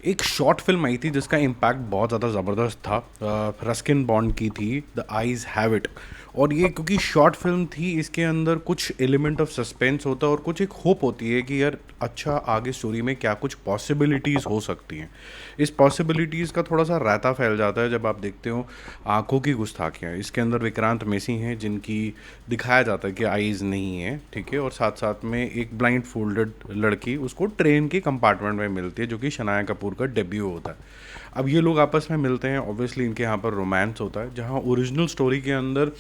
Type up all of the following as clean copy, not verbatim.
एक short film आई थी जिसका इम्पैक्ट बहुत ज़्यादा ज़बरदस्त था। रस्किन बॉन्ड की थी, द आइज़ हैव इट। और ये क्योंकि शॉर्ट फिल्म थी, इसके अंदर कुछ एलिमेंट ऑफ सस्पेंस होता है और कुछ एक होप होती है कि यार अच्छा आगे स्टोरी में क्या कुछ पॉसिबिलिटीज़ हो सकती हैं। इस पॉसिबिलिटीज़ का थोड़ा सा रायता फैल जाता है जब आप देखते हो आंखों की गुस्ताखियाँ। इसके अंदर विक्रांत मेसी हैं जिनकी दिखाया जाता है कि आईज़ नहीं है, ठीक है, और साथ साथ में एक ब्लाइंड फोल्डेड लड़की उसको ट्रेन के कंपार्टमेंट में मिलती है, जो कि शनाया कपूर का डेब्यू होता है। अब ये लोग आपस में मिलते हैं, ऑब्वियसली इनके यहाँ पर रोमांस होता है, जहाँ ओरिजिनल स्टोरी के अंदर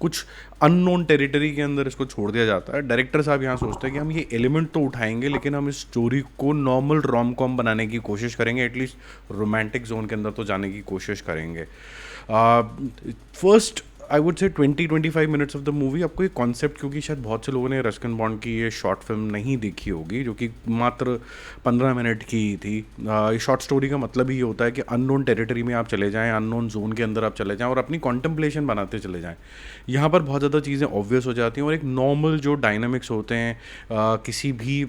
कुछ अननोन टेरिटरी के अंदर इसको छोड़ दिया जाता है। डायरेक्टर साहब यहाँ सोचते हैं कि हम ये एलिमेंट तो उठाएंगे, लेकिन हम इस स्टोरी को नॉर्मल रोम कॉम बनाने की कोशिश करेंगे, एटलीस्ट रोमांटिक जोन के अंदर तो जाने की कोशिश करेंगे। First I would say 20-25 minutes of the movie आपको ये कॉन्सेप्ट, क्योंकि शायद बहुत से लोगों ने रस्किन बॉन्ड की ये शॉर्ट फिल्म नहीं देखी होगी, जो कि मात्र 15 मिनट की ही थी। ये शॉर्ट स्टोरी का मतलब ही होता है कि अननोन टेरिटरी में आप चले जाएं, अननोन जोन के अंदर आप चले जाएं और अपनी कॉन्टेम्पलेशन बनाते चले जाएं। यहाँ पर बहुत ज़्यादा चीज़ें ऑब्वियस हो जाती हैं और एक नॉर्मल जो डायनामिक्स होते हैं किसी भी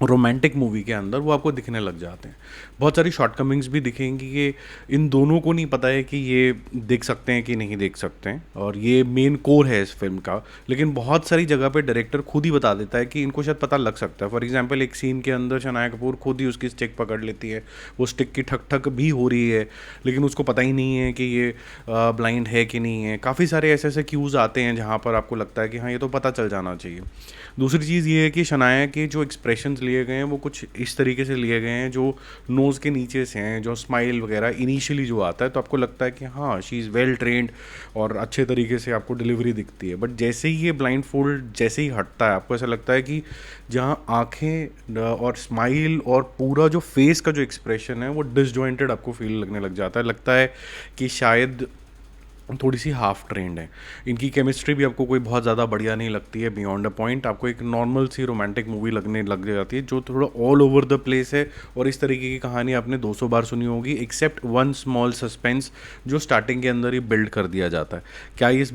रोमांटिक मूवी के अंदर, वो आपको दिखने लग जाते हैं। बहुत सारी शॉर्टकमिंग्स भी दिखेंगी कि इन दोनों को नहीं पता है कि ये देख सकते हैं कि नहीं देख सकते हैं, और ये मेन कोर है इस फिल्म का। लेकिन बहुत सारी जगह पे डायरेक्टर खुद ही बता देता है कि इनको शायद पता लग सकता है। फॉर एग्जांपल एक सीन के अंदर शनाया कपूर खुद ही उसकी स्टिक पकड़ लेती है, वो स्टिक की ठक ठक भी हो रही है, लेकिन उसको पता ही नहीं है कि ये ब्लाइंड है कि नहीं है। काफ़ी सारे ऐसे ऐसे क्यूज़ आते हैं जहाँ पर आपको लगता है कि हाँ ये तो पता चल जाना चाहिए। दूसरी चीज़ ये है कि शनाया के जो एक्सप्रेशंस लिए गए हैं वो कुछ इस तरीके से लिए गए हैं जो नोज़ के नीचे से हैं, जो स्माइल वगैरह इनिशियली जो आता है तो आपको लगता है कि हाँ शी इज़ वेल ट्रेंड और अच्छे तरीके से आपको डिलीवरी दिखती है। बट जैसे ही ये ब्लाइंड फोल्ड जैसे ही हटता है, आपको ऐसा लगता है कि जहाँ आँखें और स्माइल और पूरा जो फेस का जो एक्सप्रेशन है वो डिसजॉइंटेड आपको फील लगने लग जाता है। लगता है कि शायद थोड़ी सी हाफ ट्रेंड है। इनकी केमिस्ट्री भी आपको कोई बहुत ज़्यादा बढ़िया नहीं लगती है, बियॉन्ड अ पॉइंट। आपको एक नॉर्मल सी रोमांटिक मूवी लगने लग जाती है जो थोड़ा ऑल ओवर द प्लेस है, और इस तरीके की कहानी आपने 200 बार सुनी होगी, एक्सेप्ट वन स्मॉल सस्पेंस जो स्टार्टिंग के अंदर ही बिल्ड कर दिया जाता है। क्या इस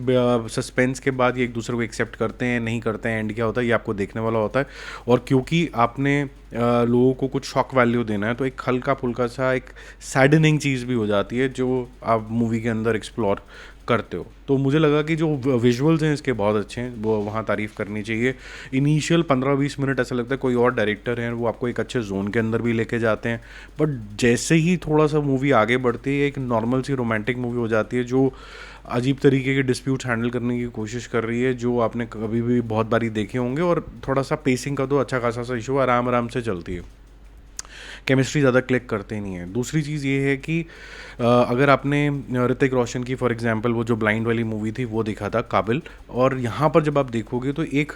सस्पेंस के बाद ये एक दूसरे को एक्सेप्ट करते हैं, नहीं करते हैं, एंड क्या होता है, ये आपको देखने वाला होता है। और क्योंकि आपने लोगों को कुछ शॉक वैल्यू देना है, तो एक हल्का फुल्का सा एक सैडनिंग चीज़ भी हो जाती है जो आप मूवी के अंदर एक्सप्लोर करते हो। तो मुझे लगा कि जो विजुअल्स हैं इसके बहुत अच्छे हैं, वो वहाँ तारीफ़ करनी चाहिए। इनिशियल 15-20 मिनट ऐसा लगता है कोई और डायरेक्टर हैं, वो आपको एक अच्छे जोन के अंदर भी लेके जाते हैं। बट जैसे ही थोड़ा सा मूवी आगे बढ़ती है, एक नॉर्मल सी रोमांटिक मूवी हो जाती है जो अजीब तरीके के डिस्प्यूट्स हैंडल करने की कोशिश कर रही है, जो आपने कभी भी बहुत बारी देखे होंगे। और थोड़ा सा पेसिंग का तो अच्छा खासा सा इशू, आराम आराम से चलती है, केमिस्ट्री ज़्यादा क्लिक करते नहीं है। दूसरी चीज़ ये है कि अगर आपने ऋतिक रोशन की फॉर एग्जांपल वो जो ब्लाइंड वाली मूवी थी वो देखा था काबिल, और यहाँ पर जब आप देखोगे तो एक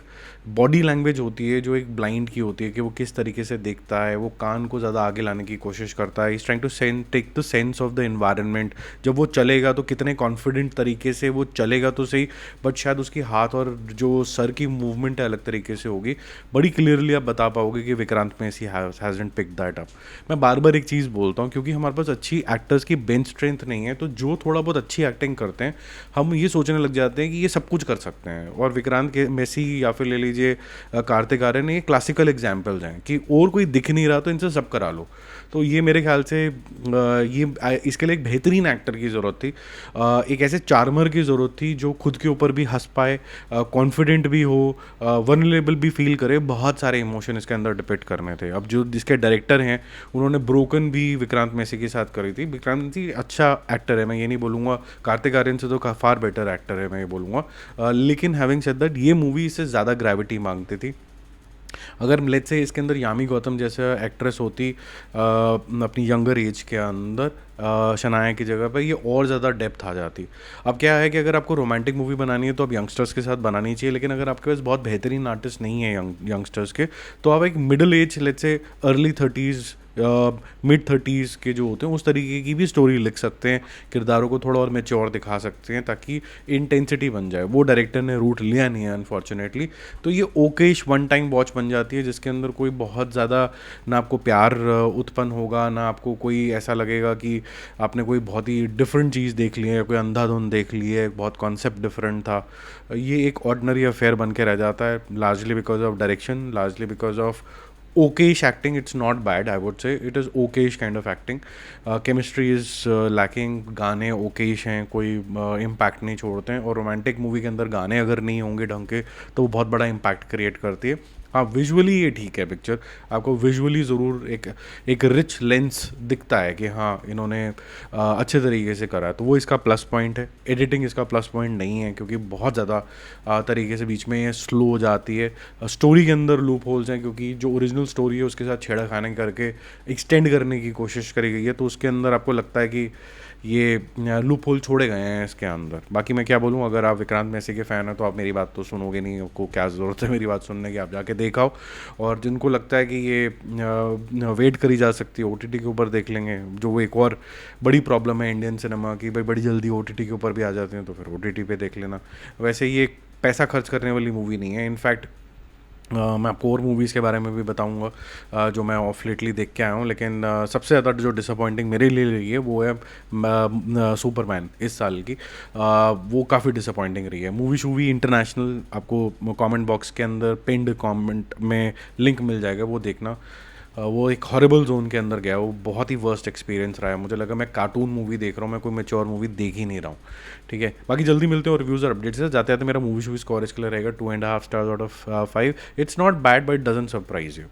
बॉडी लैंग्वेज होती है जो एक ब्लाइंड की होती है कि वो किस तरीके से देखता है, वो कान को ज़्यादा आगे लाने की कोशिश करता है, is trying to take the sense of the environment. जब वो चलेगा तो कितने कॉन्फिडेंट तरीके से वो चलेगा तो सही, बट शायद उसकी हाथ और जो सर की मूवमेंट है अलग तरीके से होगी। बड़ी क्लियरली आप बता पाओगे कि Vikrant Massey hasn't pick that up. मैं बार बार एक चीज़ बोलता हूँ, क्योंकि हमारे पास अच्छी एक्टर्स की बेंच स्ट्रेंथ नहीं है, तो जो थोड़ा बहुत अच्छी एक्टिंग करते हैं हम ये सोचने लग जाते हैं कि ये सब कुछ कर सकते हैं। और विक्रांत के मेसी या फिर ले लीजिए कार्तिक आर्यन, ये क्लासिकल एग्जाम्पल्स हैं कि और कोई दिख नहीं रहा तो इनसे सब करा लो। तो ये मेरे ख्याल से इसके लिए एक बेहतरीन एक्टर की ज़रूरत थी, एक ऐसे चार्मर की ज़रूरत थी जो खुद के ऊपर भी हंस पाए, कॉन्फिडेंट भी हो, वनरेबल भी फील करे। बहुत सारे इमोशन इसके अंदर डिपिक्ट करने थे। अब जो जिसके डायरेक्टर हैं उन्होंने ब्रोकन भी विक्रांत मैसी के साथ करी थी। विक्रांत मैसी अच्छा एक्टर है, मैं ये नहीं बोलूँगा, कार्तिक आर्यन से तो फार बेटर एक्टर है मैं ये बोलूँगा। लेकिन हैविंग सेड दैट ये मूवी इससे ज़्यादा ग्रेविटी मांगती थी। अगर लेट्स से इसके अंदर यामी गौतम जैसा एक्ट्रेस होती अपनी यंगर एज के अंदर शनाया की जगह पर, ये और ज़्यादा डेप्थ आ जाती। अब क्या है कि अगर आपको रोमांटिक मूवी बनानी है तो आप यंगस्टर्स के साथ बनानी चाहिए, लेकिन अगर आपके पास बहुत बेहतरीन आर्टिस्ट नहीं है यंगस्टर्स के, तो आप एक middle age let's say early 30s mid 30s के जो होते हैं उस तरीके की भी स्टोरी लिख सकते हैं, किरदारों को थोड़ा और मैच्योर दिखा सकते हैं ताकि इंटेंसिटी बन जाए। वो डायरेक्टर ने रूट लिया नहीं है अनफॉर्चुनेटली। तो ये ओकेश वन टाइम वॉच बन जाती है जिसके अंदर कोई बहुत ज़्यादा ना आपको प्यार उत्पन्न होगा, ना आपको कोई ऐसा लगेगा कि आपने कोई बहुत ही डिफरेंट चीज़ देख ली है, कोई अंधाधुंध देख ली है, बहुत कॉन्सेप्ट डिफरेंट था। ये एक ऑर्डिनरी अफेयर बन के रह जाता है, largely because of direction, largely because of okayish acting. It's not bad, I would say. It is okayish kind of acting. Chemistry is lacking. गाने okayish हैं, कोई इम्पैक्ट नहीं छोड़ते हैं, और रोमांटिक मूवी के अंदर गाने अगर नहीं होंगे ढंग के तो वो बहुत बड़ा इम्पैक्ट क्रिएट करती है. हाँ, विजुअली ये ठीक है पिक्चर. आपको विजुअली ज़रूर एक एक रिच लेंस दिखता है कि हाँ इन्होंने अच्छे तरीके से करा है, तो वो इसका प्लस पॉइंट है. एडिटिंग इसका प्लस पॉइंट नहीं है, क्योंकि बहुत ज़्यादा तरीके से बीच में ये स्लो हो जाती है. स्टोरी के अंदर लूप होल्स हैं, क्योंकि जो ओरिजिनल स्टोरी है उसके साथ छेड़खानी करके एक्सटेंड करने की कोशिश करी गई है, तो उसके अंदर आपको लगता है कि ये लूप होल छोड़े गए हैं इसके अंदर. बाकी मैं क्या बोलूँ, अगर आप विक्रांत मैसी के फ़ैन हैं तो आप मेरी बात तो सुनोगे नहीं, आपको क्या ज़रूरत है मेरी बात सुनने की, आप जाके देखाओ. और जिनको लगता है कि ये वेट करी जा सकती है, OTT के ऊपर देख लेंगे, जो वो एक और बड़ी प्रॉब्लम है इंडियन सिनेमा की, भाई बड़ी जल्दी OTT के ऊपर भी आ जाते हैं, तो फिर OTT पे देख लेना. वैसे ये पैसा खर्च करने वाली मूवी नहीं है. इनफैक्ट मैं आपको और मूवीज़ के बारे में भी बताऊंगा जो मैं ऑफ लेटली देख के आया हूँ, लेकिन सबसे ज़्यादा जो डिसअपॉइंटिंग मेरे लिए रही है वो है सुपरमैन इस साल की. वो काफ़ी डिसअपॉइंटिंग रही है. मूवी शूवी इंटरनेशनल आपको कमेंट बॉक्स के अंदर पिंड कमेंट में लिंक मिल जाएगा, वो देखना. वो एक हॉरिबल जोन के अंदर गया, वो बहुत ही वर्स्ट एक्सपीरियंस रहा है. मुझे लगा मैं कार्टून मूवी देख रहा हूँ, मैं कोई मैच्योर मूवी देख ही नहीं रहा हूँ. ठीक है, बाकी जल्दी मिलते हैं और रिव्यूज़ और अपडेट्स से. जाते जाते मेरा मूवी शूवी स्कोर इसके लिए रहेगा 2.5 stars out of 5. It's not bad but doesn't surprise you.